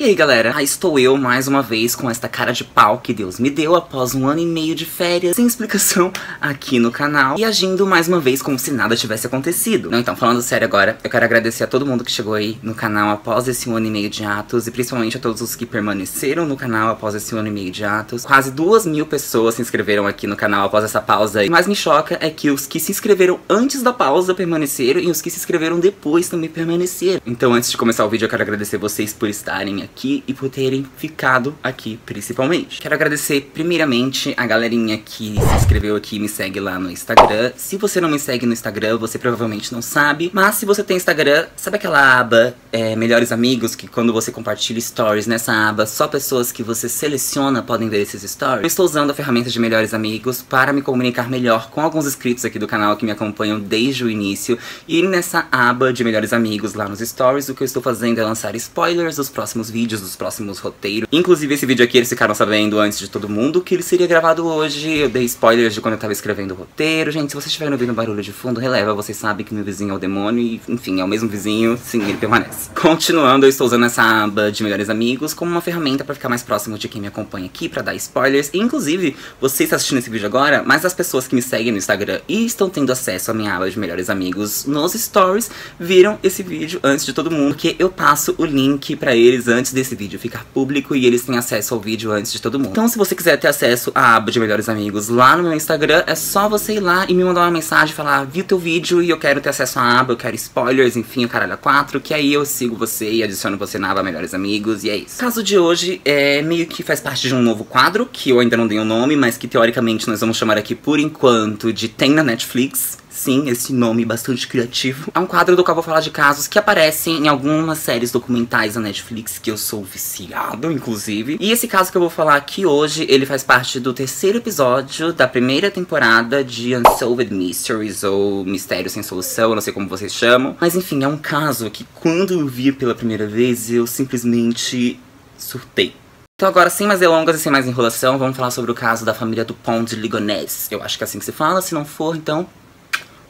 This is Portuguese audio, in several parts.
E aí galera, aí estou eu mais uma vez com esta cara de pau que Deus me deu após 1 ano e meio de férias sem explicação aqui no canal e agindo mais uma vez como se nada tivesse acontecido. Não, então falando sério agora, eu quero agradecer a todo mundo que chegou aí no canal após esse 1 ano e meio de atos e principalmente a todos os que permaneceram no canal após esse 1 ano e meio de atos. Quase 2.000 pessoas se inscreveram aqui no canal após essa pausa. O que mais me choca é que os que se inscreveram antes da pausa permaneceram e os que se inscreveram depois também permaneceram. Então antes de começar o vídeo eu quero agradecer vocês por estarem aqui e por terem ficado aqui principalmente. Quero agradecer primeiramente a galerinha que se inscreveu aqui e me segue lá no Instagram. Se você não me segue no Instagram, você provavelmente não sabe, mas se você tem Instagram, sabe aquela aba Melhores Amigos, que quando você compartilha stories nessa aba, só pessoas que você seleciona podem ver esses stories? Eu estou usando a ferramenta de Melhores Amigos para me comunicar melhor com alguns inscritos aqui do canal que me acompanham desde o início. E nessa aba de Melhores Amigos lá nos stories, o que eu estou fazendo é lançar spoilers dos próximos vídeos, dos próximos roteiros. Inclusive esse vídeo aqui eles ficaram sabendo antes de todo mundo que ele seria gravado hoje. Eu dei spoilers de quando eu tava escrevendo o roteiro. Gente, se vocês estiverem ouvindo barulho de fundo, releva, vocês sabem que meu vizinho é o demônio e, enfim, é o mesmo vizinho, sim, ele permanece. Continuando, eu estou usando essa aba de Melhores Amigos como uma ferramenta pra ficar mais próximo de quem me acompanha aqui, pra dar spoilers. E, inclusive, você está assistindo esse vídeo agora, mas as pessoas que me seguem no Instagram e estão tendo acesso à minha aba de Melhores Amigos nos stories, viram esse vídeo antes de todo mundo, porque eu passo o link pra eles antes desse vídeo ficar público e eles têm acesso ao vídeo antes de todo mundo. Então se você quiser ter acesso à aba de Melhores Amigos lá no meu Instagram, é só você ir lá e me mandar uma mensagem e falar: vi teu vídeo e eu quero ter acesso à aba, eu quero spoilers, enfim, o caralho a 4, que aí eu sigo você e adiciono você na aba Melhores Amigos e é isso. O caso de hoje meio que faz parte de um novo quadro, que eu ainda não dei o nome, mas que teoricamente nós vamos chamar aqui por enquanto de Tem na Netflix. Sim, esse nome bastante criativo. É um quadro do qual eu vou falar de casos que aparecem em algumas séries documentais da Netflix, que eu sou viciado, inclusive. E esse caso que eu vou falar aqui hoje, ele faz parte do 3º episódio da 1ª temporada de Unsolved Mysteries, ou Mistério Sem Solução, eu não sei como vocês chamam. Mas enfim, é um caso que quando eu vi pela primeira vez, eu simplesmente surtei. Então agora, sem mais delongas e sem mais enrolação, vamos falar sobre o caso da família Dupont de Ligonnès. Eu acho que é assim que se fala, se não for, então...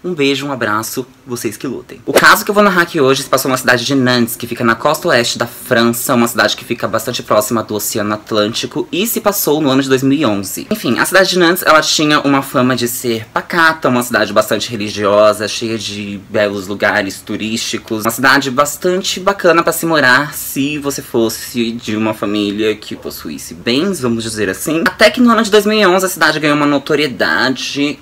um beijo, um abraço, vocês que lutem. O caso que eu vou narrar aqui hoje se passou na cidade de Nantes, que fica na costa oeste da França, uma cidade que fica bastante próxima do Oceano Atlântico, e se passou no ano de 2011. Enfim, a cidade de Nantes, ela tinha uma fama de ser pacata, uma cidade bastante religiosa, cheia de belos lugares turísticos, uma cidade bastante bacana pra se morar se você fosse de uma família que possuísse bens, vamos dizer assim. Até que no ano de 2011 a cidade ganhou uma notoriedade,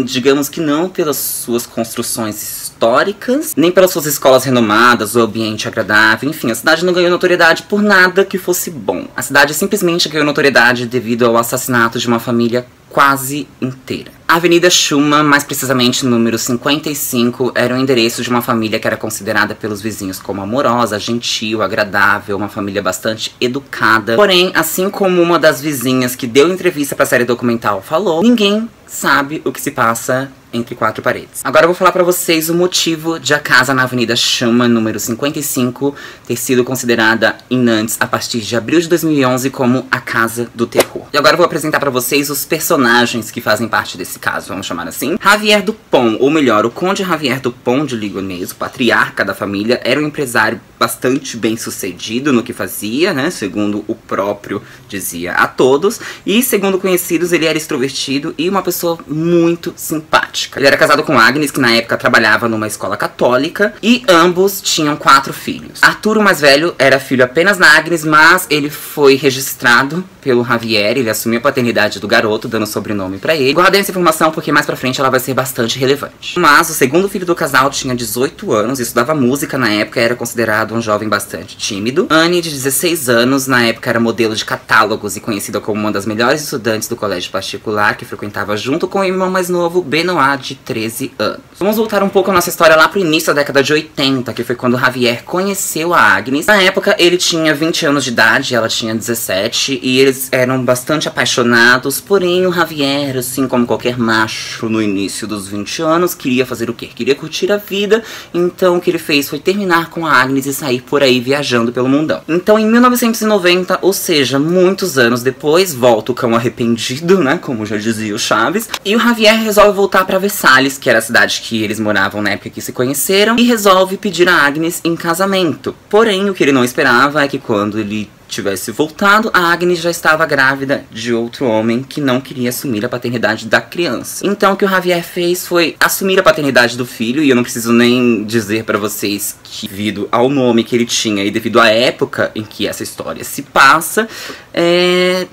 digamos que não pelas suas construções históricas, nem pelas suas escolas renomadas, o ambiente agradável, enfim, a cidade não ganhou notoriedade por nada que fosse bom. A cidade simplesmente ganhou notoriedade devido ao assassinato de uma família quase inteira. A Avenida Schumann, mais precisamente número 55, era o endereço de uma família que era considerada pelos vizinhos como amorosa, gentil, agradável, uma família bastante educada. Porém, assim como uma das vizinhas que deu entrevista para a série documental falou, ninguém sabe o que se passa entre 4 paredes. Agora eu vou falar pra vocês o motivo de a casa na Avenida Schumann, número 55, ter sido considerada em Nantes a partir de abril de 2011 como a Casa do Terror. E agora eu vou apresentar pra vocês os personagens que fazem parte desse caso, vamos chamar assim. Javier Dupont, ou melhor, o Conde Javier Dupont de Ligonnès, o patriarca da família, era um empresário bastante bem sucedido no que fazia, né, segundo o próprio dizia a todos, e segundo conhecidos ele era extrovertido e uma pessoa muito simpática. Ele era casado com Agnes, que na época trabalhava numa escola católica, e ambos tinham 4 filhos. Arthur, o mais velho, era filho apenas da Agnes, mas ele foi registrado pelo Javier, ele assumiu a paternidade do garoto, dando sobrenome pra ele. Guardei essa informação porque mais pra frente ela vai ser bastante relevante. Mas o segundo filho do casal tinha 18 anos, estudava música na época, era considerado um jovem bastante tímido. Anne, de 16 anos, na época era modelo de catálogos e conhecida como uma das melhores estudantes do colégio particular, que frequentava junto com o irmão mais novo, Benoit, de 13 anos. Vamos voltar um pouco a nossa história lá pro início da década de 80, que foi quando Javier conheceu a Agnes. Na época ele tinha 20 anos de idade, ela tinha 17, e eles eram bastante apaixonados, porém o Javier, assim como qualquer macho no início dos 20 anos, queria fazer o quê? Queria curtir a vida, então o que ele fez foi terminar com a Agnes e sair por aí viajando pelo mundão. Então em 1990, ou seja, muitos anos depois, volta o cão arrependido, né, como já dizia o Chaves, e o Javier resolve voltar pra para Versalhes, que era a cidade que eles moravam na época que se conheceram, e resolve pedir a Agnes em casamento. Porém, o que ele não esperava é que quando ele tivesse voltado, a Agnes já estava grávida de outro homem que não queria assumir a paternidade da criança. Então o que o Javier fez foi assumir a paternidade do filho, e eu não preciso nem dizer pra vocês que, devido ao nome que ele tinha e devido à época em que essa história se passa,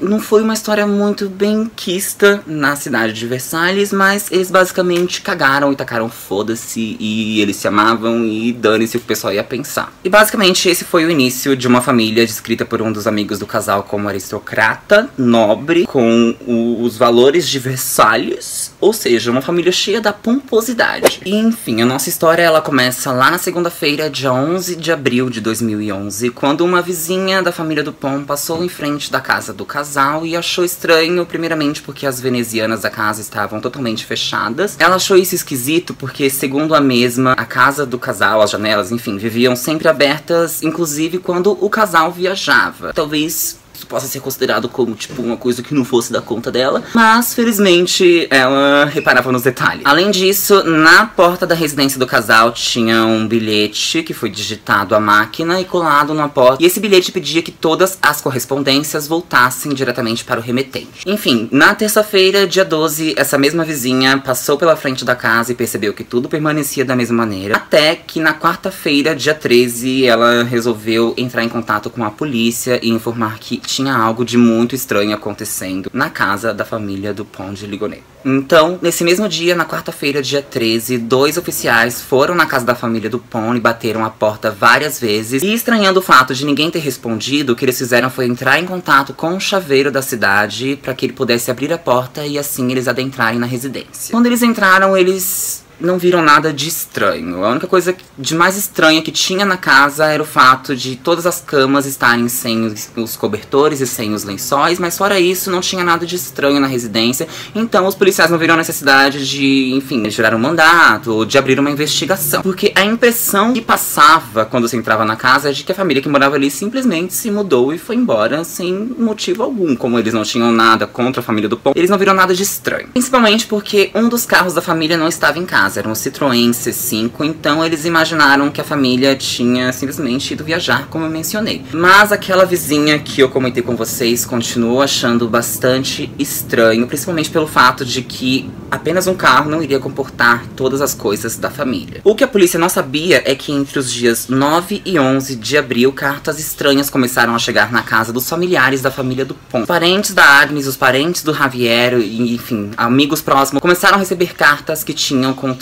não foi uma história muito bem quista na cidade de Versalhes, mas eles basicamente cagaram e tacaram foda-se, e eles se amavam e dane-se o que o pessoal ia pensar. E basicamente esse foi o início de uma família descrita por um dos amigos do casal como aristocrata, nobre, com os valores de Versalhes, ou seja, uma família cheia da pomposidade. E enfim, a nossa história ela começa lá na segunda-feira, dia 11 de abril de 2011, quando uma vizinha da família Dupont passou em frente da casa do casal e achou estranho, primeiramente porque as venezianas da casa estavam totalmente fechadas. Ela achou isso esquisito porque, segundo a mesma, a casa do casal, as janelas, enfim, viviam sempre abertas, inclusive quando o casal viajava. Talvez isso possa ser considerado como, tipo, uma coisa que não fosse da conta dela, mas, felizmente, ela reparava nos detalhes. Além disso, na porta da residência do casal tinha um bilhete que foi digitado à máquina e colado na porta, e esse bilhete pedia que todas as correspondências voltassem diretamente para o remetente. Enfim, na terça-feira, dia 12, essa mesma vizinha passou pela frente da casa e percebeu que tudo permanecia da mesma maneira, até que na quarta-feira, dia 13, ela resolveu entrar em contato com a polícia e informar que tinha algo de muito estranho acontecendo na casa da família Dupont de Ligonnès. Então, nesse mesmo dia, na quarta-feira, dia 13, 2 oficiais foram na casa da família Dupont e bateram a porta várias vezes. E, estranhando o fato de ninguém ter respondido, o que eles fizeram foi entrar em contato com o chaveiro da cidade para que ele pudesse abrir a porta e assim eles adentrarem na residência. Quando eles entraram, eles não viram nada de estranho. A única coisa de mais estranha que tinha na casa era o fato de todas as camas estarem sem os cobertores e sem os lençóis, mas fora isso não tinha nada de estranho na residência. Então os policiais não viram a necessidade de, enfim, gerar um mandato ou de abrir uma investigação, porque a impressão que passava quando você entrava na casa é de que a família que morava ali simplesmente se mudou e foi embora sem motivo algum. Como eles não tinham nada contra a família Dupont, eles não viram nada de estranho, principalmente porque um dos carros da família não estava em casa. Era um Citroën C5, então eles imaginaram que a família tinha simplesmente ido viajar, como eu mencionei. Mas aquela vizinha que eu comentei com vocês continuou achando bastante estranho, principalmente pelo fato de que apenas um carro não iria comportar todas as coisas da família. O que a polícia não sabia é que entre os dias 9 e 11 de abril, cartas estranhas começaram a chegar na casa dos familiares da família Dupont. Os parentes da Agnes, os parentes do Javier e, enfim, amigos próximos começaram a receber cartas que tinham conteúdos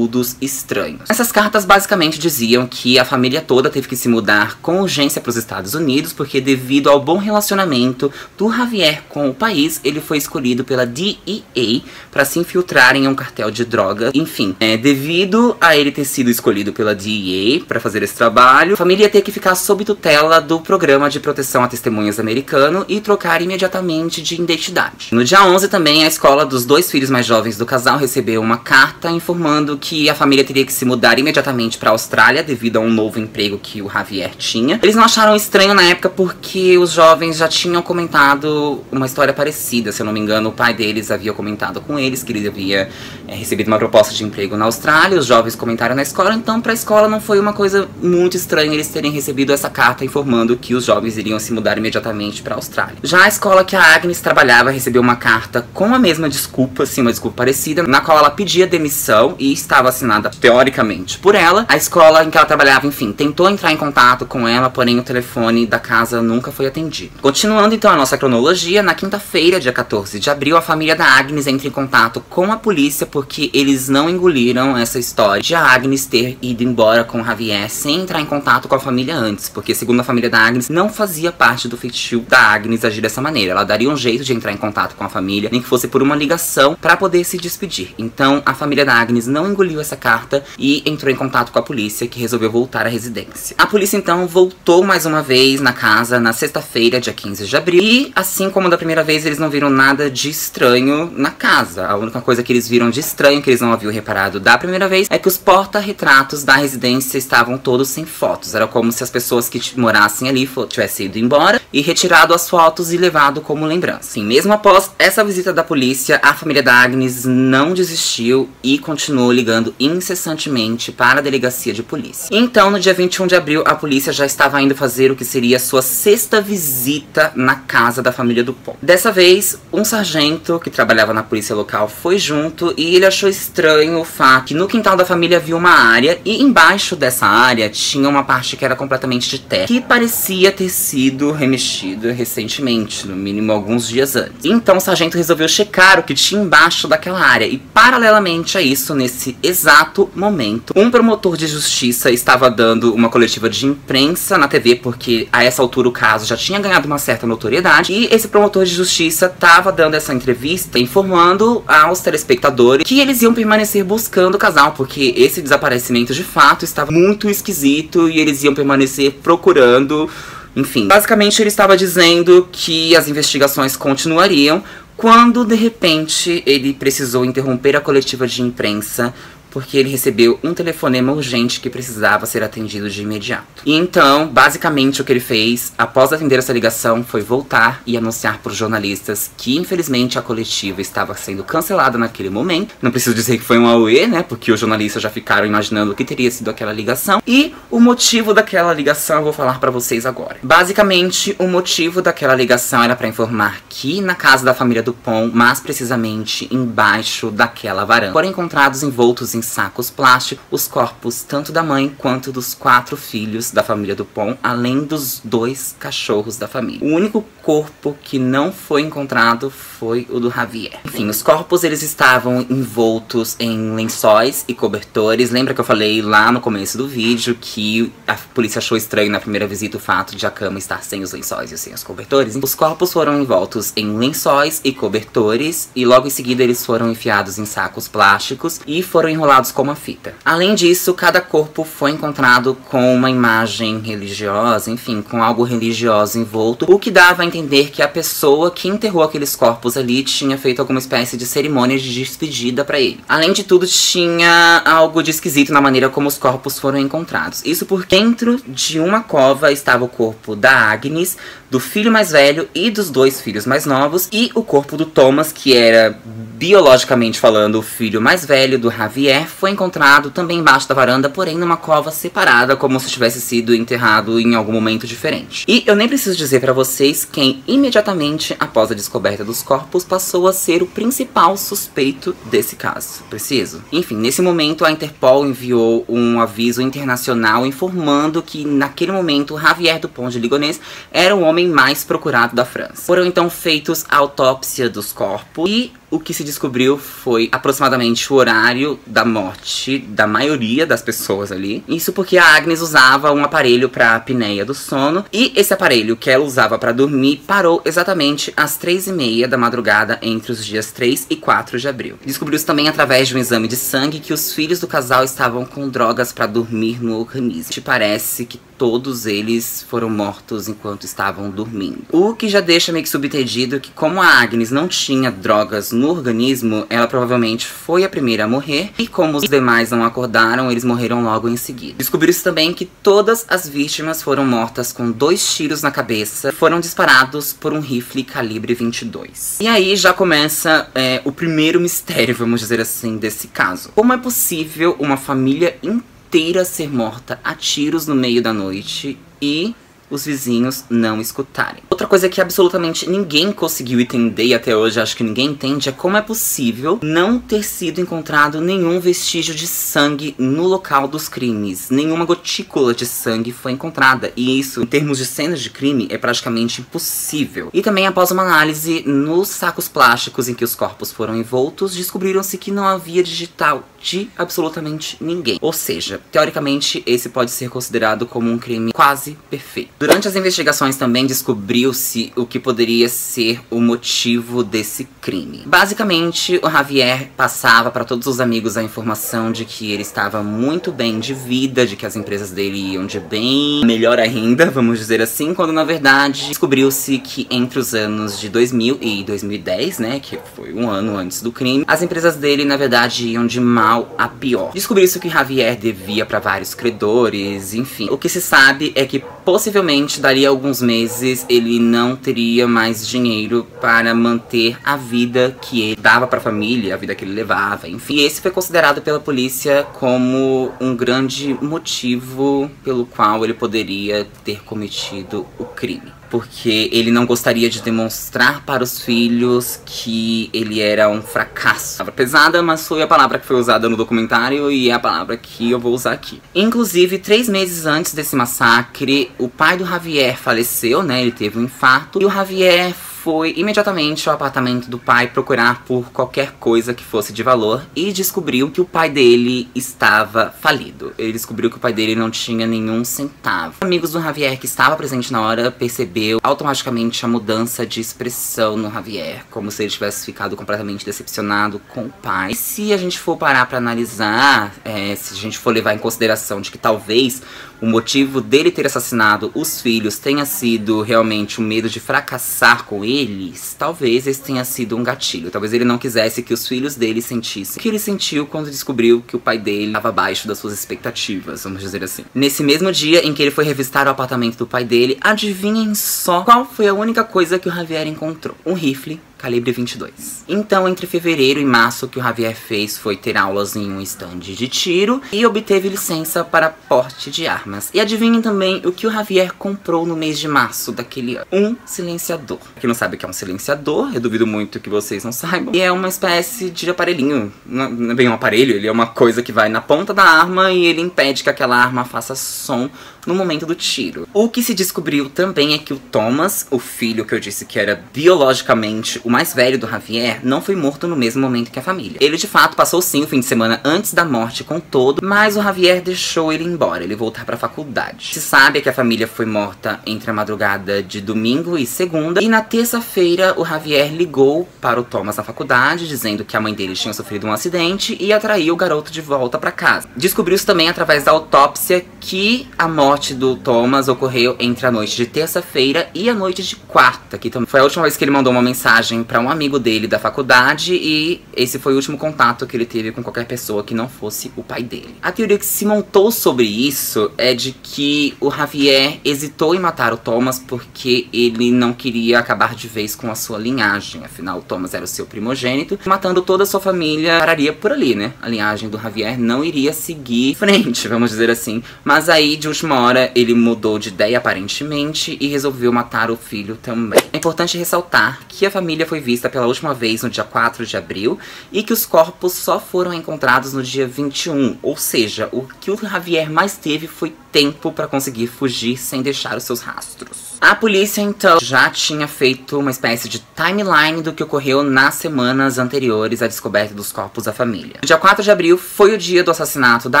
estranhos. Essas cartas basicamente diziam que a família toda teve que se mudar com urgência para os Estados Unidos porque, devido ao bom relacionamento do Javier com o país, ele foi escolhido pela DEA para se infiltrar em um cartel de drogas. Enfim, devido a ele ter sido escolhido pela DEA para fazer esse trabalho, a família ia ter que ficar sob tutela do Programa de Proteção a Testemunhas americano e trocar imediatamente de identidade. No dia 11 também, a escola dos 2 filhos mais jovens do casal recebeu uma carta informando que a família teria que se mudar imediatamente para a Austrália devido a um novo emprego que o Javier tinha. Eles não acharam estranho na época porque os jovens já tinham comentado uma história parecida. Se eu não me engano, o pai deles havia comentado com eles que ele havia recebido uma proposta de emprego na Austrália. Os jovens comentaram na escola, então para a escola não foi uma coisa muito estranha eles terem recebido essa carta informando que os jovens iriam se mudar imediatamente para a Austrália. Já a escola que a Agnes trabalhava recebeu uma carta com a mesma desculpa, sim, uma desculpa parecida, na qual ela pedia demissão e estava assinada, teoricamente, por ela. A escola em que ela trabalhava, enfim, tentou entrar em contato com ela, porém o telefone da casa nunca foi atendido. Continuando então a nossa cronologia, na quinta-feira, dia 14 de abril, a família da Agnes entra em contato com a polícia porque eles não engoliram essa história de a Agnes ter ido embora com o Javier sem entrar em contato com a família antes, porque, segundo a família da Agnes, não fazia parte do feitio da Agnes agir dessa maneira. Ela daria um jeito de entrar em contato com a família, nem que fosse por uma ligação, para poder se despedir. Então a família da Agnes não não engoliu essa carta e entrou em contato com a polícia, que resolveu voltar à residência. A polícia então voltou mais uma vez na casa na sexta-feira, dia 15 de abril, e assim como da primeira vez, eles não viram nada de estranho na casa. A única coisa que eles viram de estranho, que eles não haviam reparado da primeira vez, é que os porta-retratos da residência estavam todos sem fotos. Era como se as pessoas que morassem ali tivessem ido embora e retirado as fotos e levado como lembrança. Sim, mesmo após essa visita da polícia, a família da Agnes não desistiu e continuou ligando incessantemente para a delegacia de polícia. Então, no dia 21 de abril, a polícia já estava indo fazer o que seria sua sexta visita na casa da família Dupont. Dessa vez, um sargento que trabalhava na polícia local foi junto e ele achou estranho o fato que no quintal da família havia uma área e embaixo dessa área tinha uma parte que era completamente de terra, que parecia ter sido remexida recentemente, no mínimo alguns dias antes. Então o sargento resolveu checar o que tinha embaixo daquela área e, paralelamente a isso, nesse exato momento, um promotor de justiça estava dando uma coletiva de imprensa na TV, porque a essa altura o caso já tinha ganhado uma certa notoriedade, e esse promotor de justiça estava dando essa entrevista informando aos telespectadores que eles iam permanecer buscando o casal, porque esse desaparecimento de fato estava muito esquisito e eles iam permanecer procurando. Enfim, basicamente ele estava dizendo que as investigações continuariam, quando de repente ele precisou interromper a coletiva de imprensa porque ele recebeu um telefonema urgente que precisava ser atendido de imediato. E então, basicamente, o que ele fez, após atender essa ligação, foi voltar e anunciar para os jornalistas que, infelizmente, a coletiva estava sendo cancelada naquele momento. Não preciso dizer que foi um auê, né? Porque os jornalistas já ficaram imaginando o que teria sido aquela ligação. E o motivo daquela ligação eu vou falar para vocês agora. Basicamente, o motivo daquela ligação era para informar que na casa da família Dupont, mais precisamente embaixo daquela varanda, foram encontrados envoltos em sacos plásticos os corpos tanto da mãe quanto dos 4 filhos da família Dupont, além dos 2 cachorros da família. O único corpo que não foi encontrado foi o do Javier. Enfim, os corpos eles estavam envoltos em lençóis e cobertores. Lembra que eu falei lá no começo do vídeo que a polícia achou estranho na primeira visita o fato de a cama estar sem os lençóis e sem os cobertores? Os corpos foram envoltos em lençóis e cobertores e logo em seguida eles foram enfiados em sacos plásticos e foram enrolados com uma fita. Além disso, cada corpo foi encontrado com uma imagem religiosa, enfim, com algo religioso envolto, o que dava a entender que a pessoa que enterrou aqueles corpos ali tinha feito alguma espécie de cerimônia de despedida para ele. Além de tudo, tinha algo de esquisito na maneira como os corpos foram encontrados. Isso porque dentro de uma cova estava o corpo da Agnes, do filho mais velho e dos 2 filhos mais novos, e o corpo do Thomas, que era biologicamente falando o filho mais velho do Javier, foi encontrado também embaixo da varanda, porém numa cova separada, como se tivesse sido enterrado em algum momento diferente. E eu nem preciso dizer pra vocês quem imediatamente após a descoberta dos corpos passou a ser o principal suspeito desse caso. Preciso? Enfim, nesse momento a Interpol enviou um aviso internacional informando que naquele momento Javier Dupont de Ligonnès era o homem mais procurado da França. Foram então feitos a autópsia dos corpos e o que se descobriu foi aproximadamente o horário da morte da maioria das pessoas ali. Isso porque a Agnes usava um aparelho para apneia do sono e esse aparelho que ela usava para dormir parou exatamente às 3h30 da madrugada entre os dias 3 e 4 de abril. Descobriu-se também através de um exame de sangue que os filhos do casal estavam com drogas para dormir no organismo. Te parece que todos eles foram mortos enquanto estavam dormindo. O que já deixa meio que subentendido que como a Agnes não tinha drogas no organismo, ela provavelmente foi a primeira a morrer, e como os demais não acordaram, eles morreram logo em seguida. Descobriu-se também que todas as vítimas foram mortas com 2 tiros na cabeça, foram disparados por um rifle calibre 22. E aí já começa o primeiro mistério, vamos dizer assim, desse caso. Como é possível uma família inteira ser morta a tiros no meio da noite e os vizinhos não escutarem? Outra coisa que absolutamente ninguém conseguiu entender e até hoje acho que ninguém entende é como é possível não ter sido encontrado nenhum vestígio de sangue no local dos crimes. Nenhuma gotícula de sangue foi encontrada, e isso, em termos de cenas de crime, é praticamente impossível. E também, após uma análise nos sacos plásticos em que os corpos foram envoltos, descobriram-se que não havia digital de absolutamente ninguém. Ou seja, teoricamente, esse pode ser considerado como um crime quase perfeito. Durante as investigações também descobriu-se descobriu-se o que poderia ser o motivo desse crime. Basicamente, o Javier passava para todos os amigos a informação de que ele estava muito bem de vida, de que as empresas dele iam de bem, melhor ainda, vamos dizer assim, quando na verdade descobriu-se que entre os anos de 2000 e 2010, né, que foi um ano antes do crime, as empresas dele na verdade iam de mal a pior. Descobriu-se que Javier devia para vários credores, enfim. O que se sabe é que possivelmente dali a alguns meses ele não teria mais dinheiro para manter a vida que ele dava para a família, a vida que ele levava, enfim. E esse foi considerado pela polícia como um grande motivo pelo qual ele poderia ter cometido o crime. Porque ele não gostaria de demonstrar para os filhos que ele era um fracasso. Palavra pesada, mas foi a palavra que foi usada no documentário e é a palavra que eu vou usar aqui. Inclusive, 3 meses antes desse massacre, o pai do Javier faleceu, né? Ele teve um infarto. E o Javier foi imediatamente ao apartamento do pai procurar por qualquer coisa que fosse de valor e descobriu que o pai dele estava falido. Ele descobriu que o pai dele não tinha nenhum centavo. Amigos do Javier que estava presente na hora percebeu automaticamente a mudança de expressão no Javier, como se ele tivesse ficado completamente decepcionado com o pai. E se a gente for parar pra analisar, se a gente for levar em consideração de que talvez o motivo dele ter assassinado os filhos tenha sido realmente o medo de fracassar com eles, talvez esse tenha sido um gatilho. Talvez ele não quisesse que os filhos dele sentissem o que ele sentiu quando descobriu que o pai dele estava abaixo das suas expectativas, vamos dizer assim. Nesse mesmo dia em que ele foi revistar o apartamento do pai dele, adivinhem só qual foi a única coisa que o Javier encontrou? Um rifle calibre 22. Então, entre fevereiro e março, o que o Javier fez foi ter aulas em um estande de tiro e obteve licença para porte de armas. E adivinhem também o que o Javier comprou no mês de março daquele ano. Um silenciador. Quem não sabe o que é um silenciador, eu duvido muito que vocês não saibam. E é uma espécie de aparelhinho. Não é bem um aparelho, ele é uma coisa que vai na ponta da arma e ele impede que aquela arma faça som no momento do tiro. O que se descobriu também é que o Thomas, o filho que eu disse que era biologicamente o mais velho do Javier, não foi morto no mesmo momento que a família. Ele de fato passou sim o fim de semana antes da morte com todo, mas o Javier deixou ele embora, ele voltar pra faculdade. Se sabe que a família foi morta entre a madrugada de domingo e segunda, e na terça-feira o Javier ligou para o Thomas na faculdade, dizendo que a mãe dele tinha sofrido um acidente e atraiu o garoto de volta pra casa. Descobriu-se também através da autópsia que a morte do Thomas ocorreu entre a noite de terça-feira e a noite de quarta, que também foi a última vez que ele mandou uma mensagem para um amigo dele da faculdade e esse foi o último contato que ele teve com qualquer pessoa que não fosse o pai dele. A teoria que se montou sobre isso é de que o Javier hesitou em matar o Thomas porque ele não queria acabar de vez com a sua linhagem, afinal o Thomas era o seu primogênito, matando toda a sua família pararia por ali, né? A linhagem do Javier não iria seguir frente, vamos dizer assim, mas aí de última hora ele mudou de ideia aparentemente e resolveu matar o filho também. É importante ressaltar que a família foi vista pela última vez no dia 4 de abril e que os corpos só foram encontrados no dia 21, ou seja, o que o Javier mais teve foi tempo para conseguir fugir sem deixar os seus rastros. A polícia então já tinha feito uma espécie de timeline do que ocorreu nas semanas anteriores à descoberta dos corpos da família. O dia 4 de abril foi o dia do assassinato da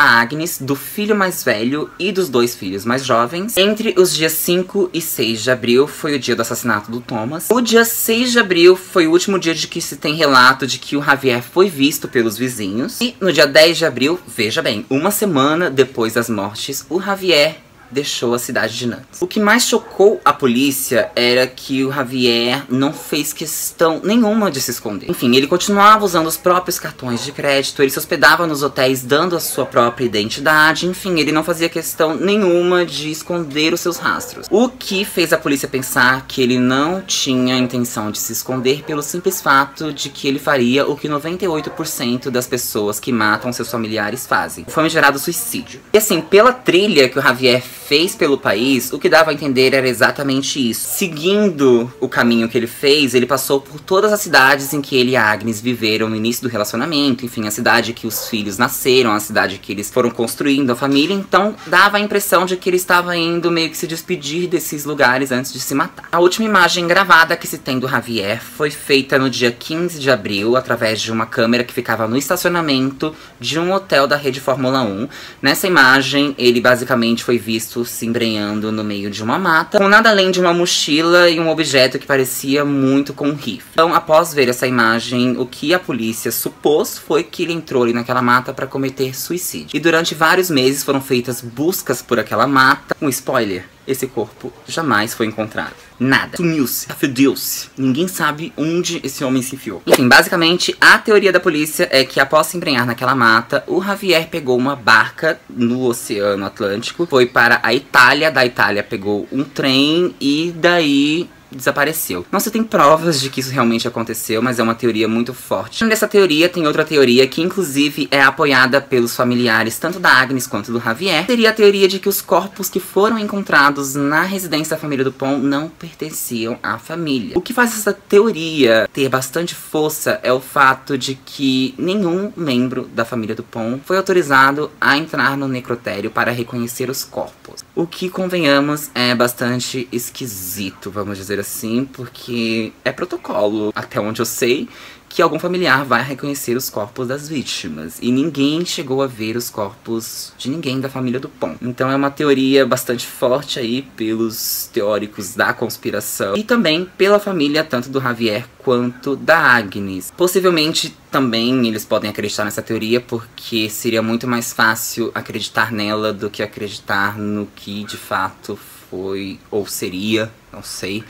Agnes, do filho mais velho e dos 2 filhos mais jovens. Entre os dias 5 e 6 de abril foi o dia do assassinato do Thomas. O dia 6 de abril foi o último dia de que se tem relato de que o Javier foi visto pelos vizinhos. E no dia 10 de abril, veja bem, uma semana depois das mortes, o Javier deixou a cidade de Nantes. O que mais chocou a polícia era que o Javier não fez questão nenhuma de se esconder. Enfim, ele continuava usando os próprios cartões de crédito, ele se hospedava nos hotéis dando a sua própria identidade, enfim, ele não fazia questão nenhuma de esconder os seus rastros. O que fez a polícia pensar que ele não tinha intenção de se esconder pelo simples fato de que ele faria o que 98% das pessoas que matam seus familiares fazem. O famigerado suicídio. E assim, pela trilha que o Javier fez pelo país, o que dava a entender era exatamente isso. Seguindo o caminho que ele fez, ele passou por todas as cidades em que ele e a Agnes viveram no início do relacionamento, enfim, a cidade que os filhos nasceram, a cidade que eles foram construindo a família, então dava a impressão de que ele estava indo meio que se despedir desses lugares antes de se matar. A última imagem gravada que se tem do Javier foi feita no dia 15 de abril, através de uma câmera que ficava no estacionamento de um hotel da rede Fórmula 1. Nessa imagem, ele basicamente foi visto foto se embrenhando no meio de uma mata, com nada além de uma mochila e um objeto que parecia muito com um rifle. Então, após ver essa imagem, o que a polícia supôs foi que ele entrou ali naquela mata para cometer suicídio. E durante vários meses foram feitas buscas por aquela mata. Um spoiler: esse corpo jamais foi encontrado. Nada. Sumiu-se. Afedeu-se. Ninguém sabe onde esse homem se enfiou. Enfim, basicamente, a teoria da polícia é que após se embrenhar naquela mata, o Javier pegou uma barca no Oceano Atlântico, foi para a Itália, da Itália pegou um trem e daí desapareceu. Não se tem provas de que isso realmente aconteceu, mas é uma teoria muito forte. Nessa teoria tem outra teoria que inclusive é apoiada pelos familiares tanto da Agnes quanto do Javier. Seria a teoria de que os corpos que foram encontrados na residência da família Dupont não pertenciam à família. O que faz essa teoria ter bastante força é o fato de que nenhum membro da família Dupont foi autorizado a entrar no necrotério para reconhecer os corpos. O que, convenhamos, é bastante esquisito, vamos dizer assim, porque é protocolo, até onde eu sei, que algum familiar vai reconhecer os corpos das vítimas. E ninguém chegou a ver os corpos de ninguém da família Dupont. Então é uma teoria bastante forte aí pelos teóricos da conspiração. E também pela família, tanto do Javier quanto da Agnes. Possivelmente também eles podem acreditar nessa teoria porque seria muito mais fácil acreditar nela do que acreditar no que de fato foi, ou seria, não sei,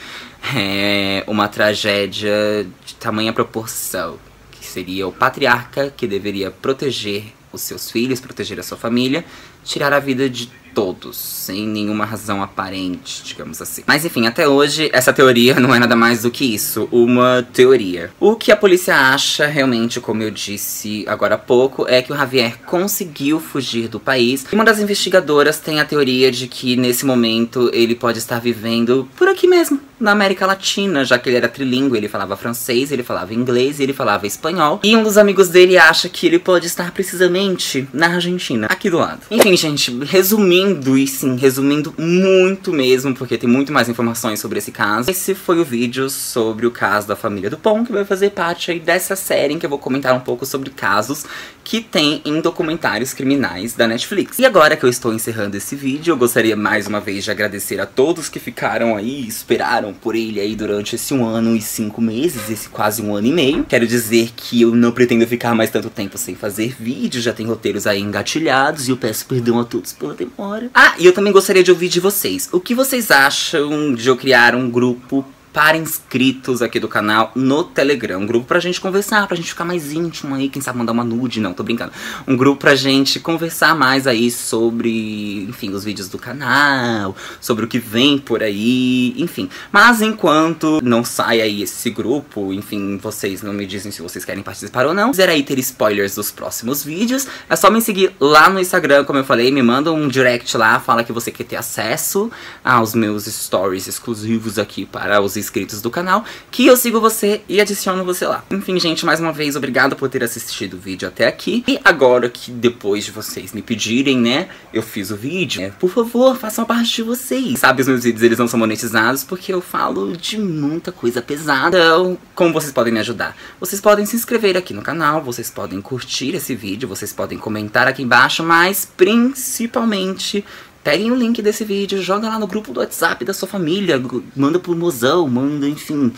uma tragédia de tamanha proporção, que seria o patriarca que deveria proteger os seus filhos, proteger a sua família, tirar a vida de todos, sem nenhuma razão aparente, digamos assim. Mas enfim, até hoje, essa teoria não é nada mais do que isso, uma teoria. O que a polícia acha, realmente, como eu disse agora há pouco, é que o Javier conseguiu fugir do país. E uma das investigadoras tem a teoria de que, nesse momento, ele pode estar vivendo por aqui mesmo, na América Latina, já que ele era trilíngue, ele falava francês, ele falava inglês e ele falava espanhol. E um dos amigos dele acha que ele pode estar precisamente na Argentina, aqui do lado. Enfim, gente, resumindo, e sim, resumindo muito mesmo, porque tem muito mais informações sobre esse caso, esse foi o vídeo sobre o caso da família Dupont, que vai fazer parte aí dessa série em que eu vou comentar um pouco sobre casos que tem em documentários criminais da Netflix. E agora que eu estou encerrando esse vídeo, eu gostaria mais uma vez de agradecer a todos que ficaram aí, esperaram por ele aí durante esse 1 ano e 5 meses, esse quase 1 ano e meio. Quero dizer que eu não pretendo ficar mais tanto tempo sem fazer vídeo, já tem roteiros aí engatilhados e eu peço perdão a todos pela demora. Ah, e eu também gostaria de ouvir de vocês. O que vocês acham de eu criar um grupo para inscritos aqui do canal no Telegram? Um grupo pra gente conversar, pra gente ficar mais íntimo aí, quem sabe mandar uma nude, não, tô brincando. Um grupo pra gente conversar mais aí sobre, enfim, os vídeos do canal, sobre o que vem por aí, enfim. Mas enquanto não sai aí esse grupo, enfim, vocês não me dizem se vocês querem participar ou não, se quiser aí ter spoilers dos próximos vídeos, é só me seguir lá no Instagram, como eu falei, me manda um direct lá, fala que você quer ter acesso aos meus stories exclusivos aqui para os inscritos do canal, que eu sigo você e adiciono você lá. Enfim, gente, mais uma vez, obrigado por ter assistido o vídeo até aqui. E agora que depois de vocês me pedirem, né, eu fiz o vídeo, por favor, façam a parte de vocês. Sabe, os meus vídeos, eles não são monetizados porque eu falo de muita coisa pesada. Então, como vocês podem me ajudar? Vocês podem se inscrever aqui no canal, vocês podem curtir esse vídeo, vocês podem comentar aqui embaixo, mas principalmente peguem o link desse vídeo, joga lá no grupo do WhatsApp da sua família, manda pro mozão, manda, enfim,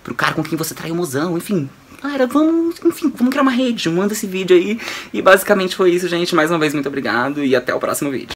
pro cara com quem você traiu o mozão, enfim. Cara, vamos criar uma rede, manda esse vídeo aí. E basicamente foi isso, gente. Mais uma vez, muito obrigado e até o próximo vídeo.